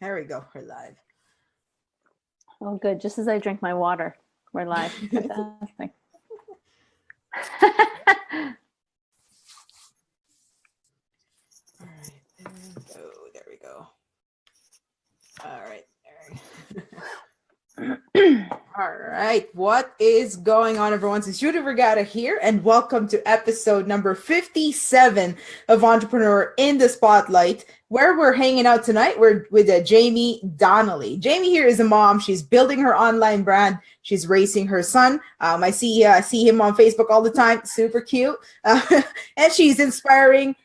There we go. We're live. Oh, good. Just as I drink my water, we're live. Fantastic. All right. There we go. All right. All right. What is going on, everyone? It's Judith here, and welcome to episode number 57 of Entrepreneur in the Spotlight, where we're hanging out tonight. We're with Jaime Donnelly. Jaime here is a mom. She's building her online brand. She's raising her son. I see him on Facebook all the time. Super cute. And she's inspiring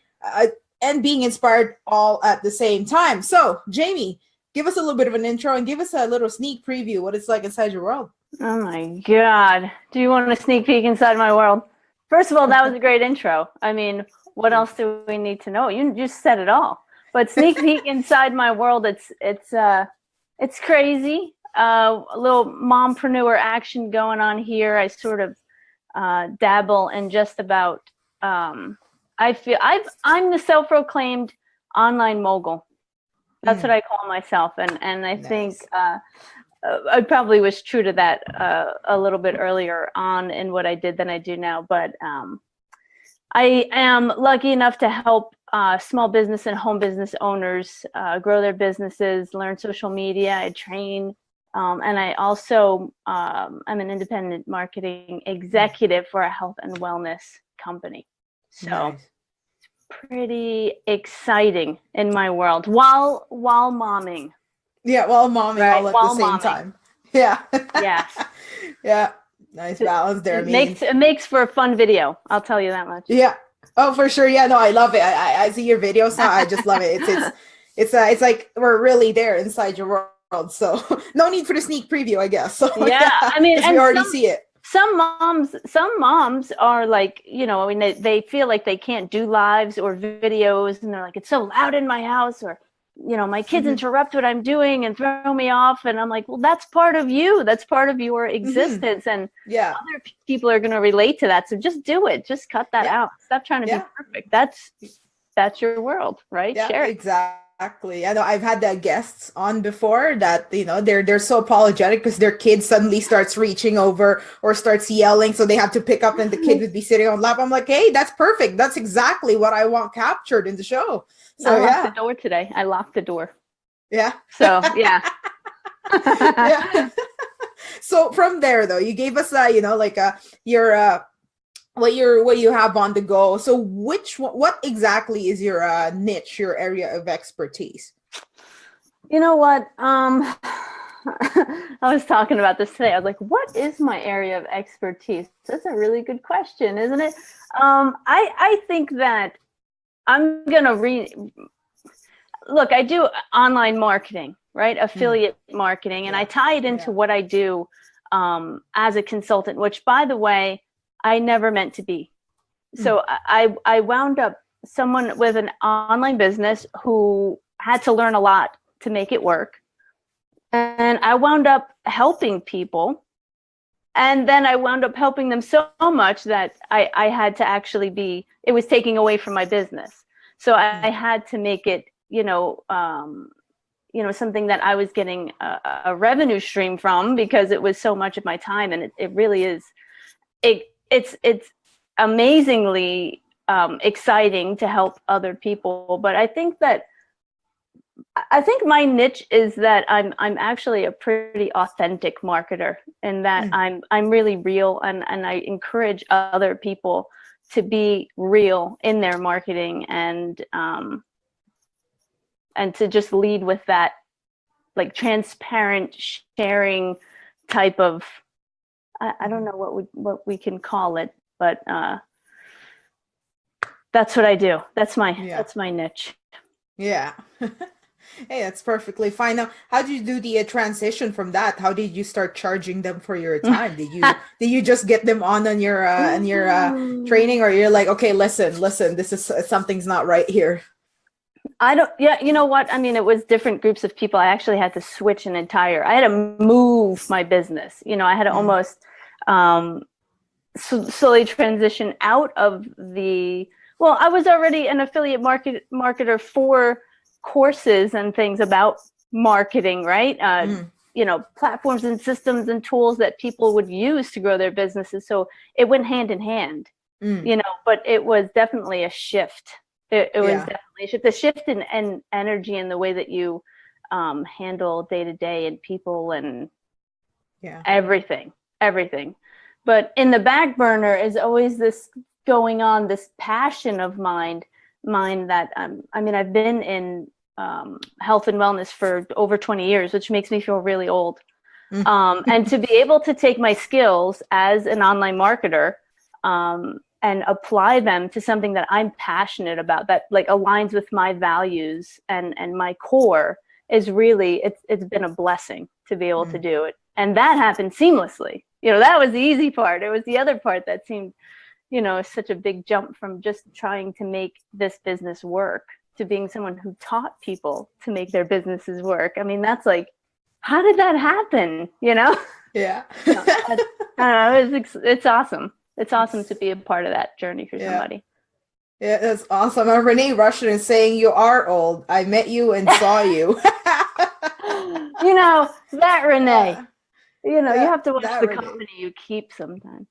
and being inspired all at the same time. So, Jaime, give us a little bit of an intro and give us a little sneak preview what it's like inside your world. Oh my God. Do you want a sneak peek inside my world? First of all, that was a great intro. I mean, what else do we need to know? You just said it all. But sneak peek inside my world, it's crazy. A little mompreneur action going on here. I sort of dabble in just about I'm the self-proclaimed online mogul. That's what I call myself, and I think I probably was true to that a little bit earlier on in what I did than I do now. But I am lucky enough to help small business and home business owners grow their businesses, learn social media. I train, and I also I'm an independent marketing executive for a health and wellness company. So. Nice. Pretty exciting in my world while momming. Yeah, while momming, right? All at while the same time. Yeah. Yes. Yeah. Nice balance there. It makes for a fun video. I'll tell you that much. Yeah. Oh, for sure. Yeah. No, I love it. I see your videos now. I just love it. It's like we're really there inside your world. So no need for the sneak preview, I guess. So, yeah. I mean, we already see it. Some moms are like, I mean, they feel like they can't do lives or videos, and they're like, it's so loud in my house, or, my kids interrupt what I'm doing and throw me off. And I'm like, well, that's part of you. That's part of your existence. And other people are going to relate to that. So just do it. Just cut that out. Stop trying to be perfect. That's your world, right? Yeah, share it. Exactly. I know I've had guests on before that, they're so apologetic because their kid suddenly starts reaching over or starts yelling. So they have to pick up and the kid would be sitting on lap. I'm like, hey, that's perfect. That's exactly what I want captured in the show. So I locked the door today. I locked the door. Yeah. So, yeah. Yeah. So from there though, you gave us your what you have on the go. So what exactly is your niche, your area of expertise? You know what? I was talking about this today. I was like, what is my area of expertise? That's a really good question, isn't it? I think that I'm going to look, I do online marketing, right? Affiliate marketing. And I tie it into what I do as a consultant, which, by the way, I never meant to be. So I wound up someone with an online business who had to learn a lot to make it work. And I wound up helping people. And then I wound up helping them so much that I had to actually it was taking away from my business. So I had to make it, something that I was getting a revenue stream from, because it was so much of my time. And it really is, it's amazingly exciting to help other people. But I think my niche is that I'm actually a pretty authentic marketer, and that I'm really real, and I encourage other people to be real in their marketing, and to just lead with that, like, transparent sharing type of, I don't know what we can call it, but that's what I do. That's my niche. Yeah. Hey, that's perfectly fine. Now, how did you do the transition from that? How did you start charging them for your time? Did you just get them on your training, or you're like, okay, listen, this is something's not right here? You know what? I mean, it was different groups of people. I actually had to switch I had to move my business. I had to almost slowly transition out of I was already an affiliate marketer for courses and things about marketing, right? Platforms and systems and tools that people would use to grow their businesses. So it went hand in hand, but it was definitely a shift. It was definitely a shift. The shift in energy and the way that you handle day to day and people and everything. But in the back burner is always this going on, this passion of mine that I've been in health and wellness for over 20 years, which makes me feel really old. And to be able to take my skills as an online marketer and apply them to something that I'm passionate about, that like aligns with my values and my core, is really, it's been a blessing to be able to do it. And that happened seamlessly. That was the easy part. It was the other part that seemed, such a big jump from just trying to make this business work to being someone who taught people to make their businesses work. I mean, that's like, how did that happen? Yeah. I don't know. It's awesome. It's awesome to be a part of that journey for somebody. Yeah, that's awesome. Renee Russian is saying you are old. I met you and saw you. That Renee. You have to watch the Renee. company you keep sometimes.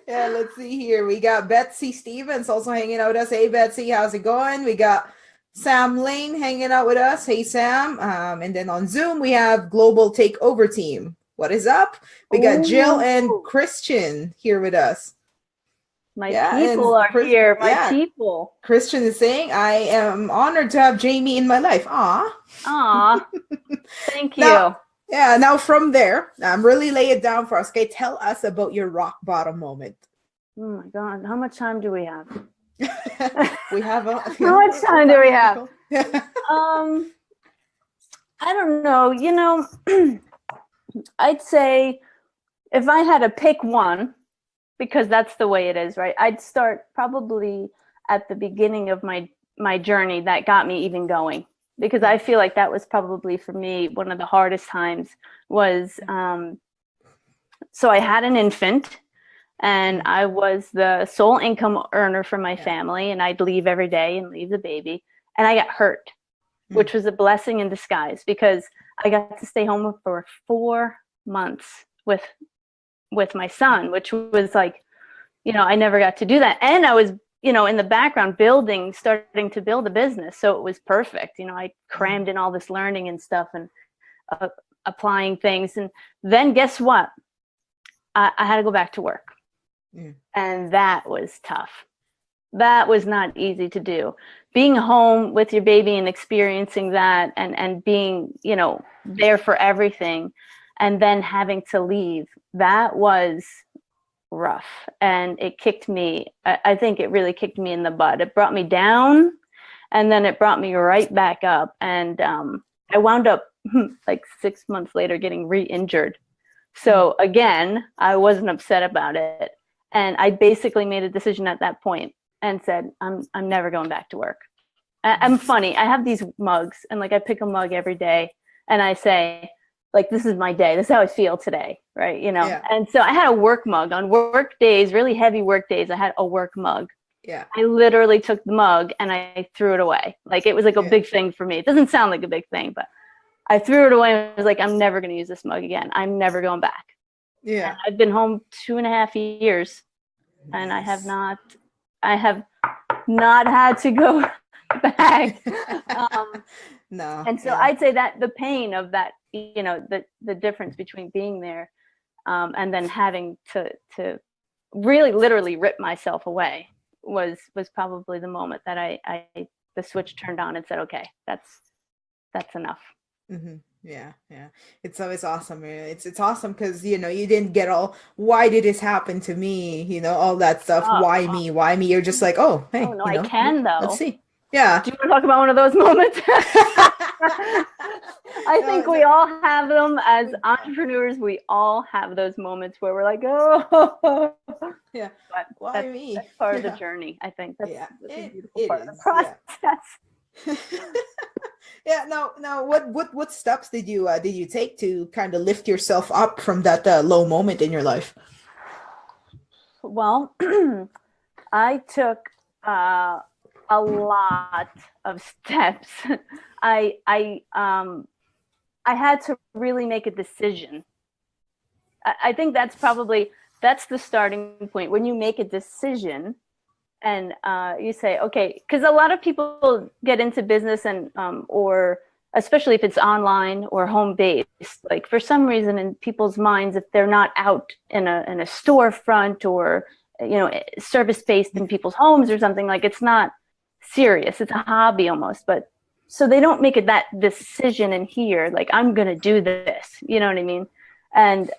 Yeah, let's see here. We got Betsy Stevens also hanging out with us. Hey, Betsy, how's it going? We got Sam Lane hanging out with us. Hey, Sam. And then on Zoom, we have Global Takeover Team. What is up? We got Jill and Christian here with us. My people are here. My people. Christian is saying, I am honored to have Jamie in my life. Aw. Thank you. Now from there, really lay it down for us. Okay, tell us about your rock bottom moment. Oh my God. How much time do we have? We have how much time do we have? I don't know. I'd say if I had to pick one, because that's the way it is, right? I'd start probably at the beginning of my journey that got me even going, because I feel like that was probably for me one of the hardest times was, so I had an infant and I was the sole income earner for my family, and I'd leave every day and leave the baby, and I got hurt, which was a blessing in disguise, because I got to stay home for 4 months with my son, which was like, I never got to do that. And I was, in the background starting to build a business. So it was perfect. I crammed in all this learning and stuff and applying things. And then guess what? I had to go back to work. And that was tough. That was not easy to do. Being home with your baby and experiencing that and being, there for everything, and then having to leave, that was rough. And it kicked me, I think it really kicked me in the butt. It brought me down, and then it brought me right back up. And I wound up like 6 months later getting re-injured. So again, I wasn't upset about it. And I basically made a decision at that point and said, I'm never going back to work. I'm funny. I have these mugs, and like I pick a mug every day and I say, like, this is my day. This is how I feel today. Right. And so I had a work mug on work days, really heavy work days. I had a work mug. Yeah. I literally took the mug and I threw it away. Like, it was like a big thing for me. It doesn't sound like a big thing, but I threw it away and I was like, I'm never going to use this mug again. I'm never going back. Yeah. And I've been home 2.5 years, and I have not had to go back. No. And so I'd say that the pain of that, the difference between being there and then having to really literally rip myself away was probably the moment that the switch turned on and said, okay, that's enough. Mm-hmm. Yeah. It's always awesome. It's awesome because you didn't get all, why did this happen to me? All that stuff. Why me? Why me? You're just like, oh, hey. Oh no, I can though. Let's see. Yeah. Do you want to talk about one of those moments? I think we all have them as entrepreneurs. We all have those moments where we're like, oh. Yeah. But why me? That's part of the journey. I think that's a beautiful part of the process. Yeah. No. What steps did you take to kind of lift yourself up from that low moment in your life? Well, I took a lot of steps. I had to really make a decision. I think that's the starting point when you make a decision and you say, okay, because a lot of people get into business and or especially if it's online or home based, like for some reason in people's minds, if they're not out in a storefront or service based in people's homes or something, like it's not serious, it's a hobby almost. But so they don't make it that decision in here, like I'm gonna do this, you know what I mean? And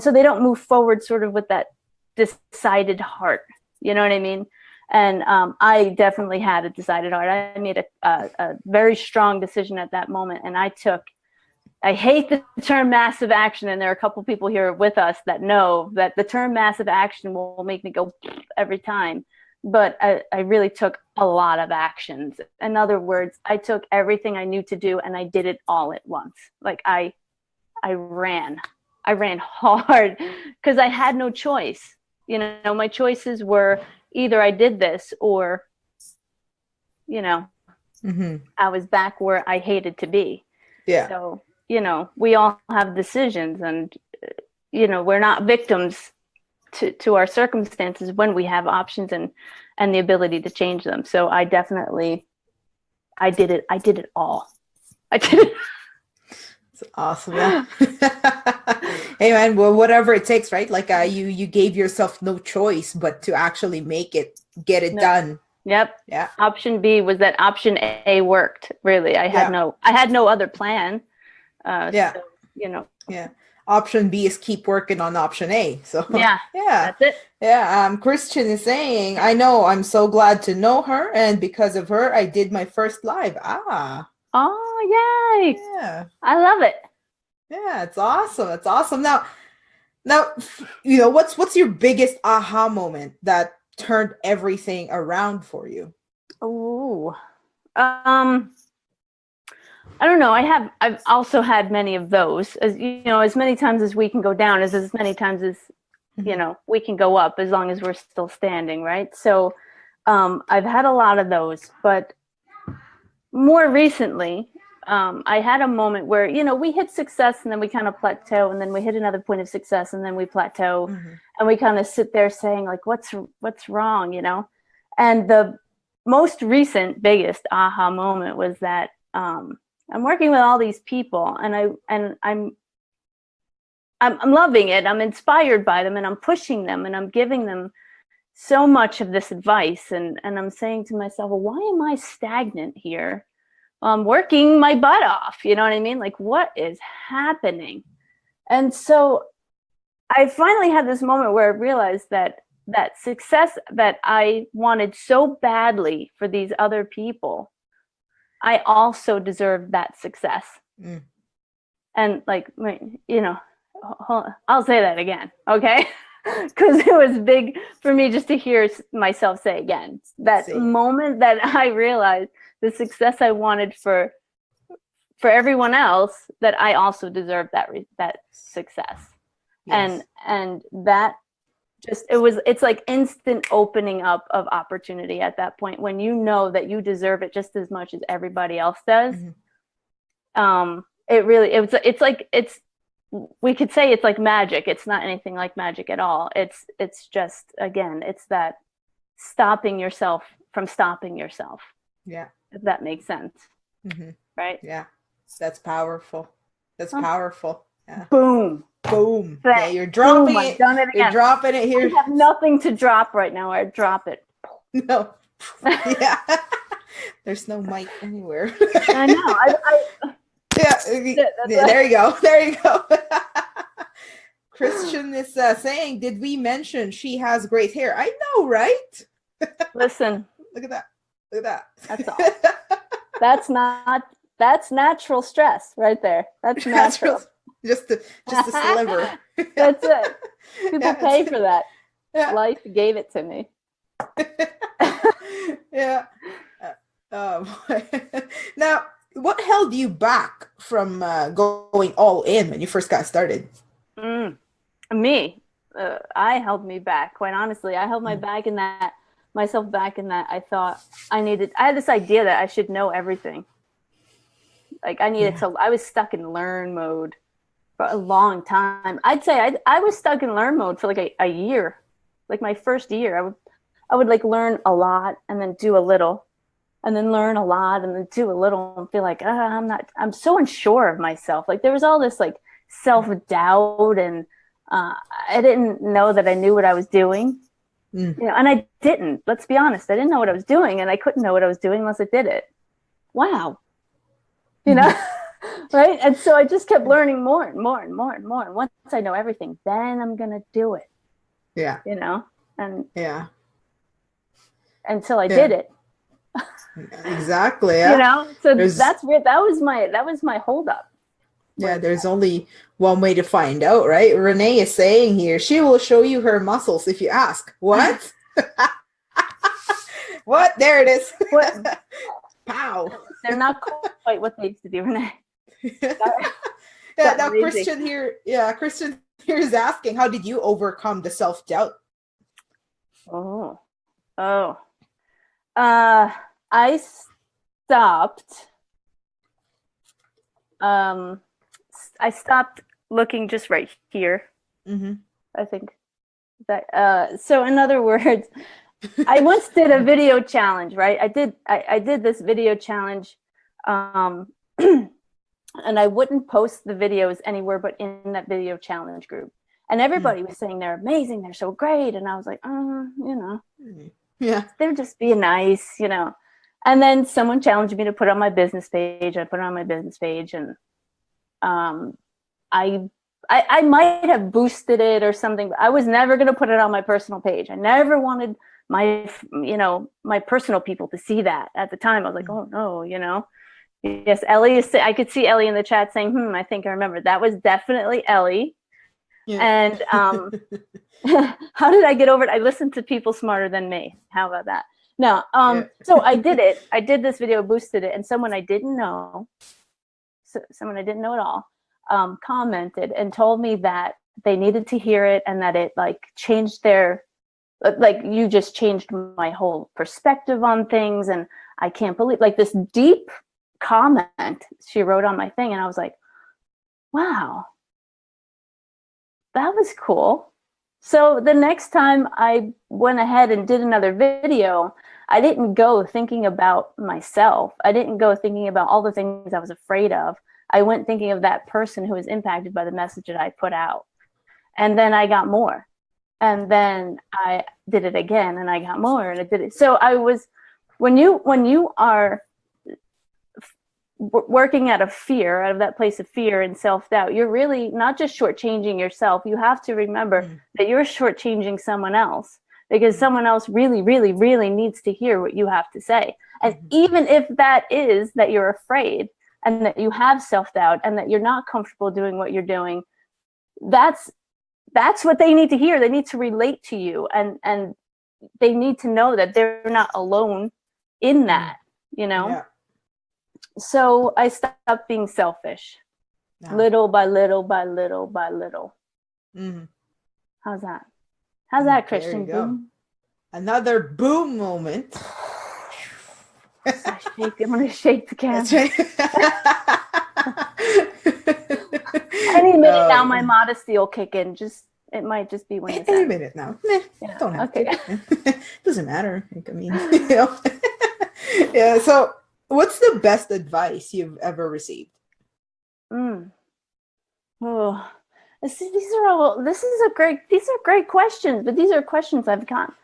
so they don't move forward sort of with that decided heart, you know what I mean? And I definitely had a decided heart. I made a very strong decision at that moment. And I hate the term massive action. And there are a couple people here with us that know that the term massive action will make me go every time. But I really took a lot of actions. In other words, I took everything I knew to do and I did it all at once. Like I ran hard because I had no choice. My choices were either I did this or, I was back where I hated to be. Yeah. So, we all have decisions and, we're not victims to our circumstances when we have options and the ability to change them. So I did it all. I did it. It's awesome. Yeah. Hey man, well, whatever it takes, right? Like you gave yourself no choice but to actually get it done. Yep. Yeah. Option B was that option A worked. Really, I had no other plan. Yeah. So, Yeah. Option B is keep working on option A. So yeah, that's it. Yeah. Christian is saying, I know, I'm so glad to know her, and because of her, I did my first live. Oh, yay. Yeah. I love it. Yeah, it's awesome. It's awesome. Now, what's your biggest aha moment that turned everything around for you? Oh, I don't know. I've also had many of those. As as many times as we can go down is as many times as we can go up, as long as we're still standing, right? So I've had a lot of those, but more recently, I had a moment where, we hit success and then we kind of plateau, and then we hit another point of success and then we plateau, and we kind of sit there saying like, what's wrong, And the most recent biggest aha moment was that I'm working with all these people and I'm loving it. I'm inspired by them and I'm pushing them and I'm giving them so much of this advice. And I'm saying to myself, well, why am I stagnant here? I'm working my butt off. You know what I mean? Like, what is happening? And so I finally had this moment where I realized that success that I wanted so badly for these other people, I also deserved that success. And like, I'll say that again, okay? Because it was big for me just to hear myself say again, that moment that I realized the success I wanted for everyone else, that I also deserved that success. Yes. And that just, it's like instant opening up of opportunity at that point, when you know that you deserve it just as much as everybody else does. We could say it's like magic. It's not anything like magic at all. It's just, again, it's that stopping yourself from stopping yourself. Yeah. If that makes sense. Right? Yeah. That's powerful. That's powerful. Yeah. Boom. Boom. Yeah, you're dropping it. I've done it again. You're dropping it here. I have nothing to drop right now. I drop it. No. Yeah. There's no mic anywhere. I know. There you go. There you go. Christian is saying, did we mention she has great hair? I know, right? Listen. Look at that. Look at that. That's all. That's natural stress right there. That's natural. Just a sliver. That's it. People pay for that. Yeah. Life gave it to me. Yeah. Now, what held you back from going all in when you first got started? Me. I held me back. Quite honestly, I held my back in that myself back in that I thought I had this idea that I should know everything. Like I was stuck in learn mode for a long time. I'd say I was stuck in learn mode for like a year. Like my first year, I would like learn a lot and then do a little, and then learn a lot and then do a little and feel like I'm so unsure of myself. Like there was all this like self-doubt, and I didn't know that I knew what I was doing. You know, and I didn't. Let's be honest, I didn't know what I was doing, and I couldn't know what I was doing unless I did it. Wow. You know, right? And so I just kept learning more and more and more and more. And once I know everything, then I'm gonna do it. Yeah. You know, and yeah. Until I did it. Exactly. Yeah. You know, so that's weird. That was my holdup. Yeah, there's only one way to find out, right? Renee is saying here, she will show you her muscles if you ask. What? What? There it is. What? Pow. They're not quite what they used to do, Renee. Yeah, now Christian here is asking, how did you overcome the self-doubt? I stopped. I stopped looking just right here. Mm-hmm. I think that. So in other words, I once did a video challenge, right? I did this video challenge, and I wouldn't post the videos anywhere but in that video challenge group. And everybody was saying they're amazing, they're so great, and I was like, you know, yeah, they're just being nice, you know. And then someone challenged me to put it on my business page. I put it on my business page, and I might have boosted it or something, but I was never going to put it on my personal page. I never wanted my personal people to see that. At the time I was like, oh no, you know. Yes, Ellie I could see Ellie in the chat saying, I think I remember. That was definitely Ellie. Yeah. And how did I get over it? I listened to people smarter than me. How about that? No. So I did it. I did this video, boosted it, and someone I didn't know at all, commented and told me that they needed to hear it, and that it like changed their, like, you just changed my whole perspective on things. And I can't believe, like, this deep comment she wrote on my thing. And I was like, wow, that was cool. So the next time I went ahead and did another video, I didn't go thinking about myself. I didn't go thinking about all the things I was afraid of. I went thinking of that person who was impacted by the message that I put out. And then I got more. And then I did it again, and I got more, and I did it. So I was, when you are working out of fear, out of that place of fear and self-doubt, you're really not just shortchanging yourself. You have to remember that you're shortchanging someone else, because someone else really, really, really needs to hear what you have to say. And even if that is that you're afraid and that you have self-doubt and that you're not comfortable doing what you're doing, that's what they need to hear. They need to relate to you, and they need to know that they're not alone in that, you know? Yeah. So I stopped being selfish, little by little by little by little. How's that? How's that, Christian? Boom? Another boom moment. I'm going to shake the camera. Any minute now, my modesty will kick in. It might just be when it's any minute now. Don't have to. Doesn't matter. I mean, you know. Yeah. So, what's the best advice you've ever received? Oh, these are great questions, but these are questions I've gotten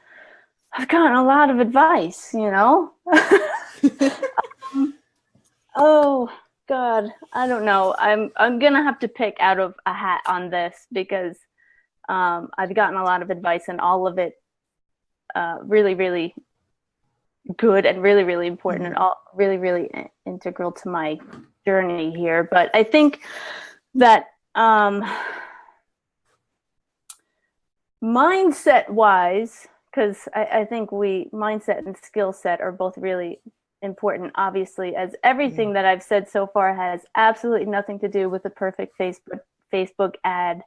a lot of advice, you know. Oh God, I don't know. I'm gonna have to pick out of a hat on this, because I've gotten a lot of advice, and all of it really, really good and really, really important, and all really, really integral to my journey here. But I think that mindset wise, because I think mindset and skill set are both really important, obviously, as everything that I've said so far has absolutely nothing to do with a perfect Facebook ad,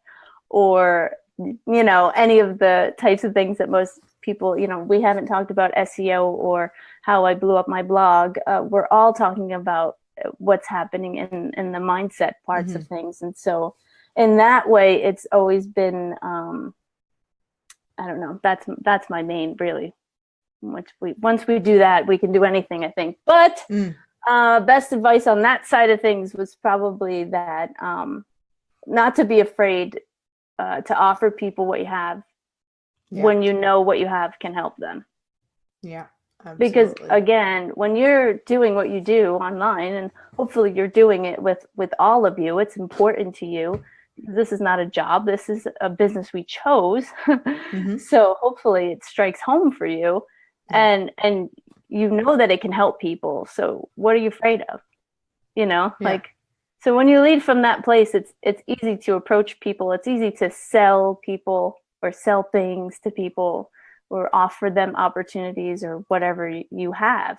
or, you know, any of the types of things that most people, we haven't talked about SEO or how I blew up my blog. We're all talking about what's happening in the mindset parts of things. And so in that way, it's always been, I don't know, that's my main, really. Once we do that, we can do anything, I think. But best advice on that side of things was probably that not to be afraid to offer people what you have when you know what you have can help them. Yeah, absolutely. Because again, when you're doing what you do online, and hopefully you're doing it with all of you, it's important to you. This is not a job. This is a business we chose. So hopefully it strikes home for you, and you know that it can help people. So what are you afraid of? Like, so when you lead from that place, it's easy to approach people. It's easy to sell people or sell things to people or offer them opportunities or whatever you have.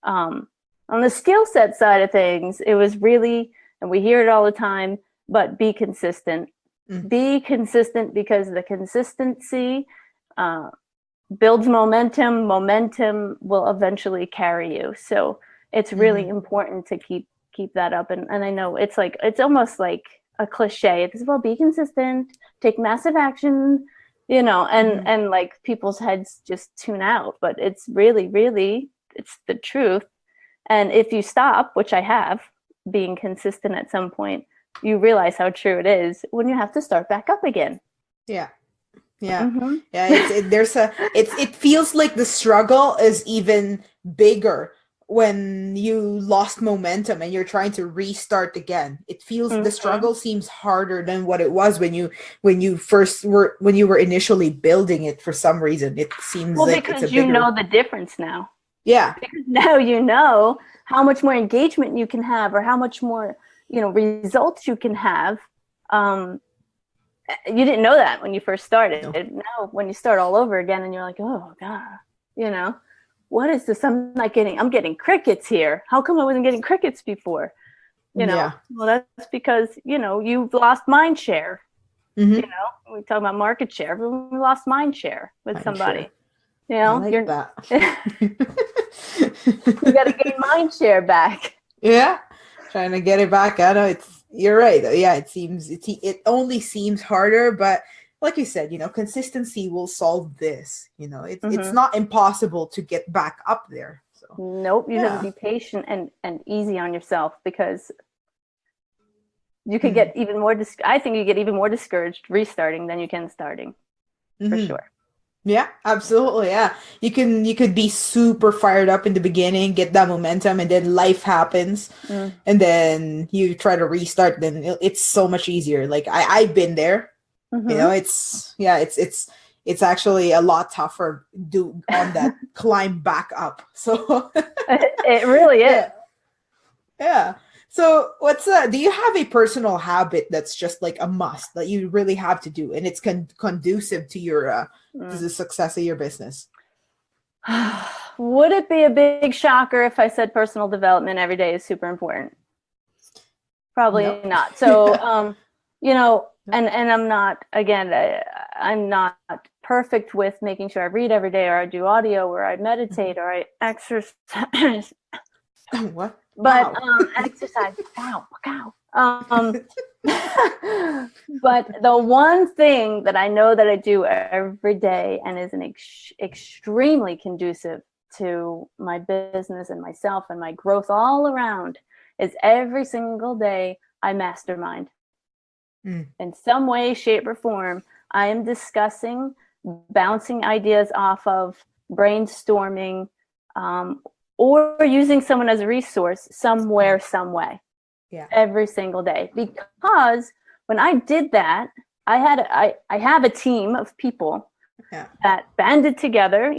On the skill set side of things, it was really, and we hear it all the time, but be consistent. Be consistent, because the consistency builds momentum. Momentum will eventually carry you. So it's really important to keep that up. And I know it's almost like a cliche. It's, well, be consistent, take massive action, and like people's heads just tune out. But it's really, really, it's the truth. And if you stop, which I have, being consistent at some point, you realize how true it is when you have to start back up again. Yeah. It feels like the struggle is even bigger when you lost momentum and you're trying to restart again. It feels the struggle seems harder than what it was when you were initially building it. For some reason, it seems because it's know the difference now. Yeah, because now you know how much more engagement you can have, or how much more results you can have. You didn't know that when you first started. No. Now when you start all over again and you're like, oh God, what is this? I'm getting crickets here. How come I wasn't getting crickets before? Well, that's because, you've lost mind share. We talk about market share, but we lost mind share with somebody. I like that. You got to gain mind share back. Yeah. Trying to get it back. I know you're right. Yeah. It only seems harder, but like you said, consistency will solve this. It's not impossible to get back up there. So nope. You have to be patient and easy on yourself, because you could get even more. I think you get even more discouraged restarting than you can starting, for sure. Yeah, absolutely. Yeah, you could be super fired up in the beginning, get that momentum, and then life happens, and then you try to restart. Then it's so much easier. Like I've been there. It's actually a lot tougher on that climb back up. So it really is. Yeah. So do you have a personal habit that's just like a must that you really have to do, and it's conducive to your to the success of your business? Would it be a big shocker if I said personal development every day is super important? Probably not. So, and I'm not, again, I'm not perfect with making sure I read every day, or I do audio, or I meditate, or I exercise. What? But exercise. But the one thing that I know that I do every day and is extremely conducive to my business and myself and my growth all around is every single day I mastermind. In some way, shape, or form, I am discussing, bouncing ideas off of, brainstorming, or using someone as a resource somewhere, some way. Yeah. Every single day. Because when I did that, I have a team of people that banded together.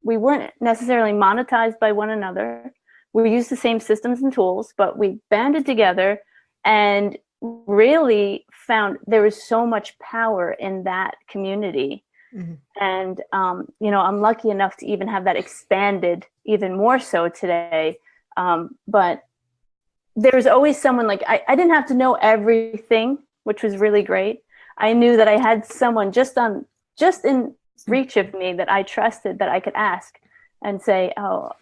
We weren't necessarily monetized by one another. We used the same systems and tools, but we banded together and really found there was so much power in that community. And, I'm lucky enough to even have that expanded even more so today. But there's always someone, like, I didn't have to know everything, which was really great. I knew that I had someone just in reach of me that I trusted, that I could ask and say, oh,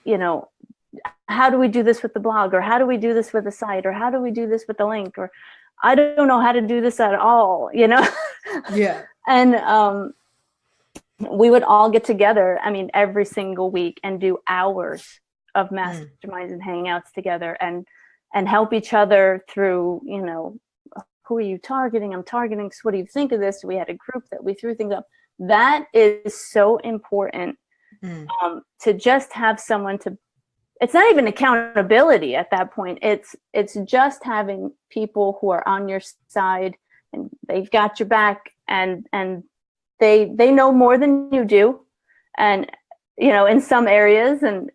how do we do this with the blog, or how do we do this with the site, or how do we do this with the link, or I don't know how to do this at all, Yeah. And we would all get together, every single week, and do hours of masterminds and hangouts together, and help each other through, who are you targeting? I'm targeting, so what do you think of this? We had a group that we threw things up. That is so important, to just have someone to, it's not even accountability at that point. It's just having people who are on your side, and they've got your back, and they know more than you do, and in some areas, and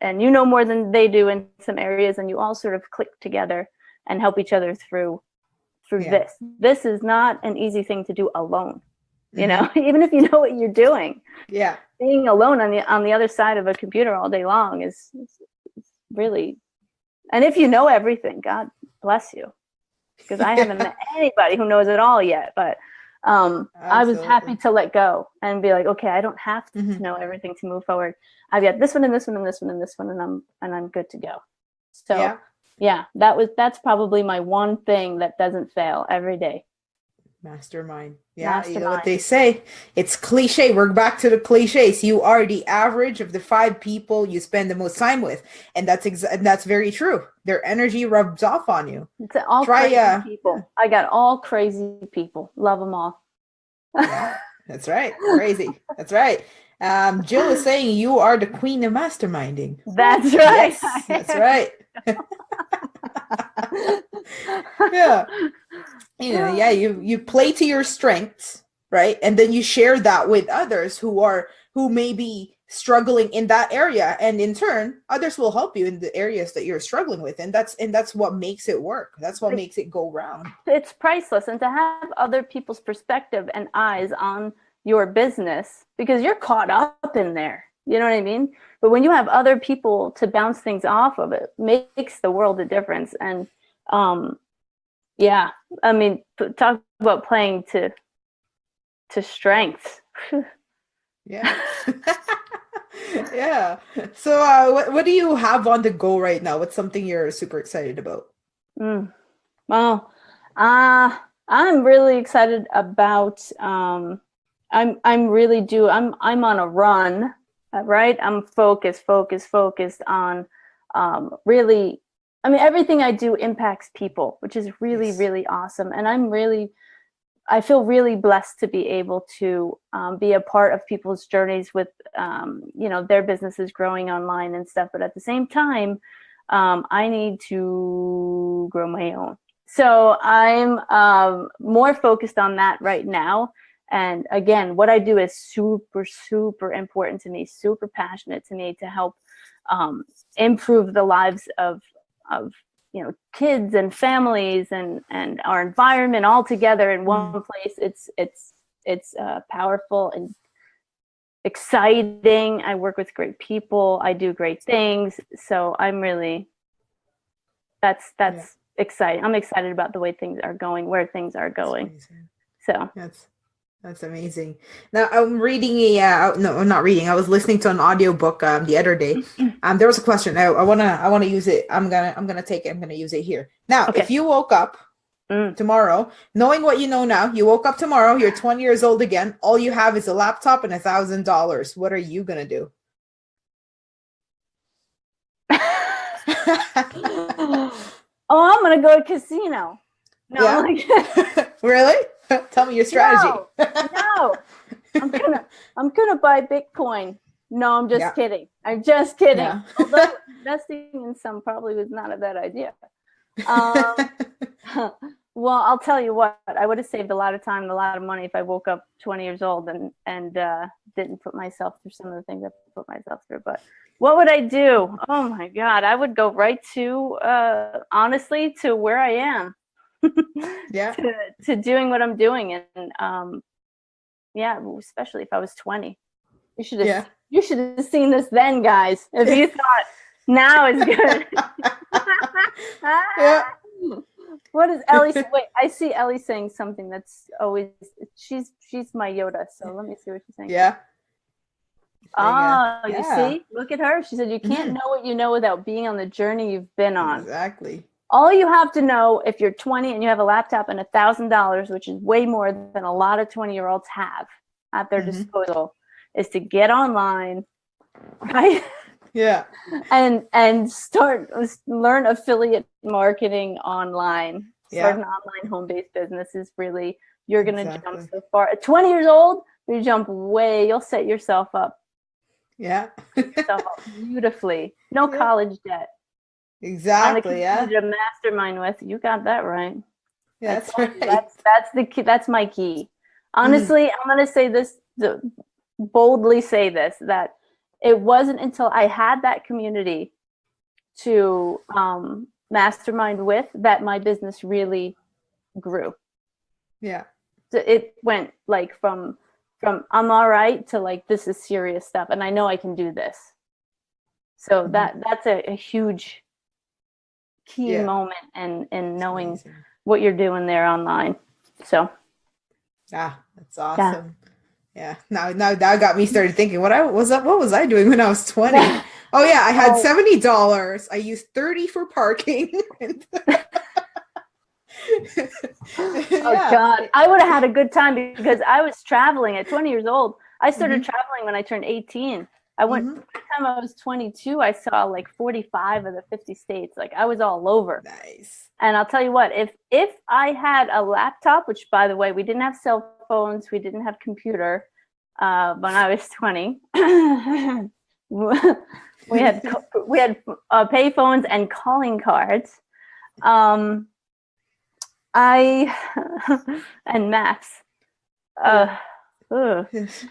more than they do in some areas, and you all sort of click together and help each other through this. This is not an easy thing to do alone. Even if you know what you're doing. Yeah. Being alone on the other side of a computer all day long is really, and if you know everything, God bless you, because I haven't met anybody who knows it all yet. But I was happy to let go and be like, okay, I don't have to know everything to move forward. I've got this one and this one and this one and this one, and I'm good to go. So yeah, that's probably my one thing that doesn't fail every day. Mastermind. Yeah, you know what they say. It's cliche. We're back to the cliches. You are the average of the 5 people you spend the most time with, and that's very true. Their energy rubs off on you. It's all crazy people. I got all crazy people. Love them all. Yeah, that's right. Crazy. That's right. Jill is saying you are the queen of masterminding. That's right. Yes, that's right. Yeah. You play to your strengths, right? And then you share that with others who may be struggling in that area, and in turn others will help you in the areas that you're struggling with, and that's what makes it work. That's what makes it go round. It's priceless. And to have other people's perspective and eyes on your business, because you're caught up in there, you know what I mean? But when you have other people to bounce things off of, it makes the world a difference. And talk about playing to strengths. Yeah. Yeah. So what do you have on the go right now? What's something you're super excited about? Well, I'm really excited about, I'm on a run, right? I'm focused on really, everything I do impacts people, which is really, really awesome. And I feel really blessed to be able to be a part of people's journeys with, their businesses growing online and stuff. But at the same time, I need to grow my own. So I'm more focused on that right now. And again, what I do is super, super important to me, super passionate to me, to help improve the lives of kids and families and our environment all together in one place. It's powerful and exciting. I work with great people. I do great things. So I'm really, that's exciting. I'm excited about the way things are going, where things are going. So that's amazing. Now I'm reading no, I'm not reading. I was listening to an audiobook the other day. There was a question. I wanna use it. I'm gonna take it. I'm gonna use it here. Now, if you woke up tomorrow, knowing what you know now, you woke up tomorrow, you're 20 years old again, all you have is a laptop and $1,000. What are you gonna do? I'm gonna go to casino. No, yeah. Really? Tell me your strategy. No. I'm gonna buy Bitcoin. No, I'm just kidding. I'm just kidding. Yeah. Although investing in some probably was not a bad idea. Well, I'll tell you what, I would have saved a lot of time and a lot of money if I woke up 20 years old and didn't put myself through some of the things I put myself through. But what would I do? Oh my God, I would go right to, honestly, to where I am. Yeah. to doing what I'm doing. And especially if I was 20. You should have seen this then, guys. If you thought now is good. Yeah. What is Ellie? Wait, I see Ellie saying something that's always, she's my Yoda. So let me see what she's saying. Yeah. Oh, you Yeah, see? Look at her. She said, you can't hmm know what you know without being on the journey you've been on. exactly. All you have to know if you're 20 and you have a laptop and $1,000, which is way more than a lot of 20-year-olds have at their hmm disposal, is to get online, right? Yeah, and learn affiliate marketing online. Start yeah, an online home-based business is really, you're going to jump exactly. so far. At 20 years old, you jump way, you'll set yourself up Yeah, beautifully. No yeah, college debt. Find a exactly. community Yeah, to mastermind with. You got that right. I that's told you right. that's the key. That's my key. hmm Honestly, I'm gonna say this, boldly say this, that it wasn't until I had that community to mastermind with that my business really grew. Yeah. So it went like from I'm all right to like this is serious stuff, and I know I can do this. So hmm that's a huge key Yeah, moment and it's knowing amazing. what you're doing there online. So Ah, that's yeah. awesome. Yeah. Now that got me started thinking what was I doing when I was 20? Oh yeah, I had Oh, $70. I used 30 for parking. And oh yeah. God. I would have had a good time because I was traveling at 20 years old. I started hmm traveling when I turned 18. I went hmm by the time I was 22, I saw like 45 of the 50 states. Like I was all over. Nice. And I'll tell you what, if I had a laptop, which by the way, we didn't have cell phones, we didn't have computer when I was 20. we had pay phones and calling cards. Um, I and maps. Yeah. Uh,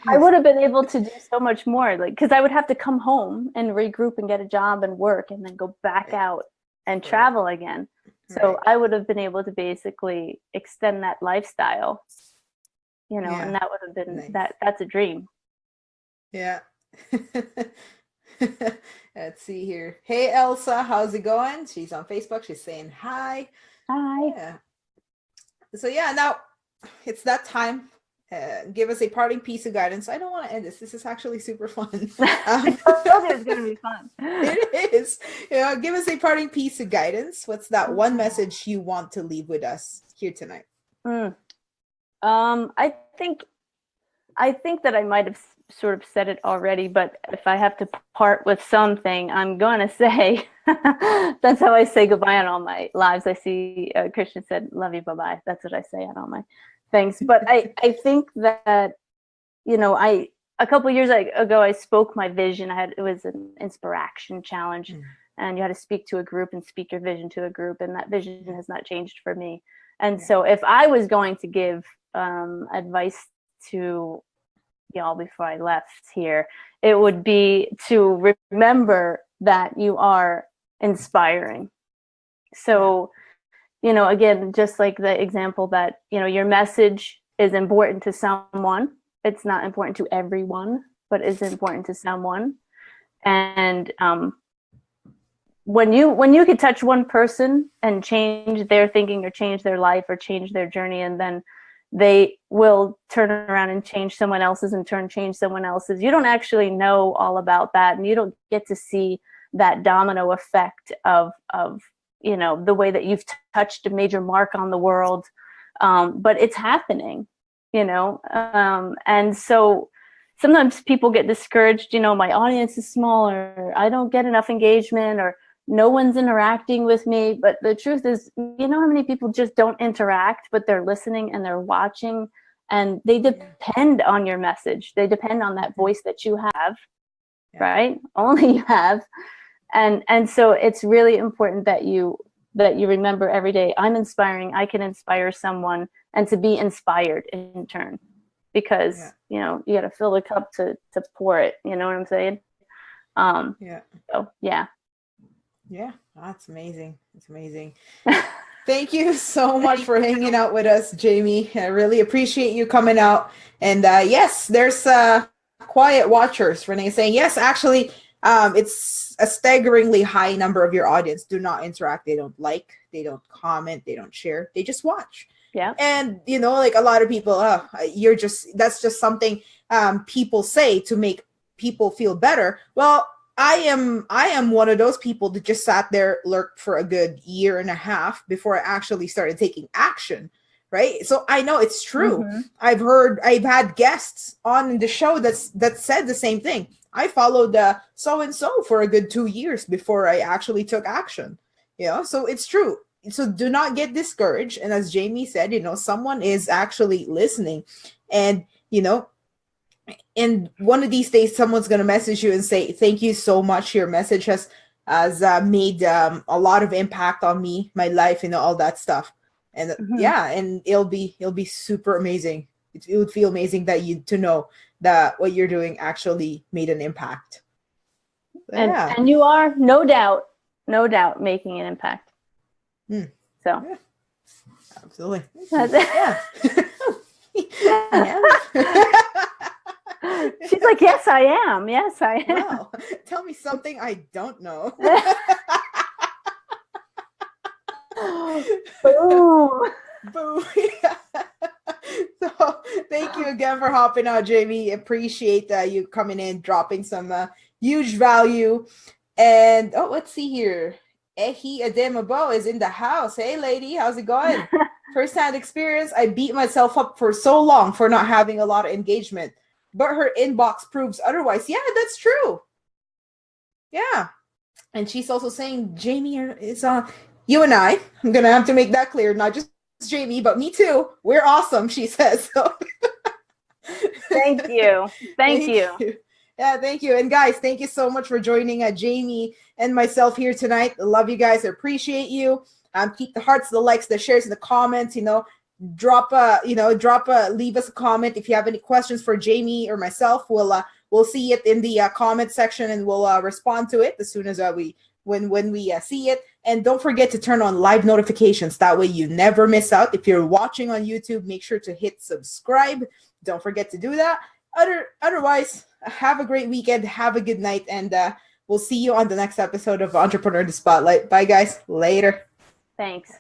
I would have been able to do so much more, like because I would have to come home and regroup and get a job and work, and then go back Right. out and Right. travel again. So Right. I would have been able to basically extend that lifestyle, Yeah. and that would have been Nice. that's a dream. Yeah. Let's see here. Hey Elsa, how's it going? She's on Facebook. She's saying hi. Hi. Yeah. So yeah, now it's that time. Give us a parting piece of guidance. I don't want to end this. This is actually super fun. I Um, told you it was going to be fun. it is. Give us a parting piece of guidance. What's that one message you want to leave with us here tonight? Mm. I think that I might have sort of said it already, but if I have to part with something, I'm going to say that's how I say goodbye on all my lives. I see Christian said, love you, bye-bye. That's what I say on all my things. But I think that, a couple years ago, I spoke my vision. It was an inspiration challenge, Mm, and you had to speak to a group and speak your vision to a group, and that vision yeah, has not changed for me. And yeah, so if I was going to give advice to y'all before I left here, it would be to remember that you are inspiring. yeah, So, again, just like the example that, your message is important to someone. It's not important to everyone, but is important to someone. And when you could touch one person and change their thinking or change their life or change their journey, and then they will turn around and change someone else's and change someone else's. You don't actually know all about that, and you don't get to see that domino effect of the way that you've touched a major mark on the world. But it's happening, and so sometimes people get discouraged. My audience is small, or I don't get enough engagement, or no one's interacting with me. But the truth is, how many people just don't interact, but they're listening and they're watching, and they yeah, depend on your message. They depend on that mhm, voice that you have, yeah, right? Only you have. And so it's really important that you remember every day, I'm inspiring, I can inspire someone, and to be inspired in turn, yeah, because you got to fill the cup to pour it. You know what I'm saying? um yeah, so yeah. yeah. That's amazing. It's amazing. Thank you so much for hanging out with us, Jamie. I really appreciate you coming out. And yes, there's quiet watchers. Renee saying, yes, actually, it's a staggeringly high number of your audience do not interact. They don't like, they don't comment, they don't share. They just watch. Yeah. And, like a lot of people, that's just something people say to make people feel better. Well, I am one of those people that just sat there, lurked for a good year and a half before I actually started taking action. Right. So I know it's true. Mm-hmm. I've had guests on the show that said the same thing. I followed so and so for a good 2 years before I actually took action. So it's true. So do not get discouraged. And as Jamie said, someone is actually listening, and and one of these days someone's going to message you and say, thank you so much. Your message has made a lot of impact on me, my life, all that stuff. And and it'll be super amazing. It would feel amazing to know that what you're doing actually made an impact. And you are no doubt making an impact. So yeah. Absolutely. Yeah. She's like, yes, I am. Yes, I am. Wow. Tell me something I don't know. Boom. Boom. So thank you again for hopping on, Jamie. Appreciate you coming in, dropping some huge value. And let's see here. Ehi Ademabo is in the house. Hey, lady, how's it going? First-hand experience. I beat myself up for so long for not having a lot of engagement, but her inbox proves otherwise. Yeah, that's true. Yeah. And she's also saying, Jamie is you and I'm going to have to make that clear. Not just Jamie, but me too. We're awesome, she says. So. Thank you. Thank you. Yeah, thank you. And guys, thank you so much for joining Jamie and myself here tonight. I love you guys. I appreciate you. Keep the hearts, the likes, the shares, and the comments. Leave us a comment if you have any questions for Jamie or myself. We'll see it in the comment section, and we'll respond to it as soon as when we see it. And don't forget to turn on live notifications. That way you never miss out. If you're watching on YouTube, make sure to hit subscribe. Don't forget to do that. Otherwise, have a great weekend. Have a good night. And we'll see you on the next episode of Entrepreneur in the Spotlight. Bye, guys. Later. Thanks.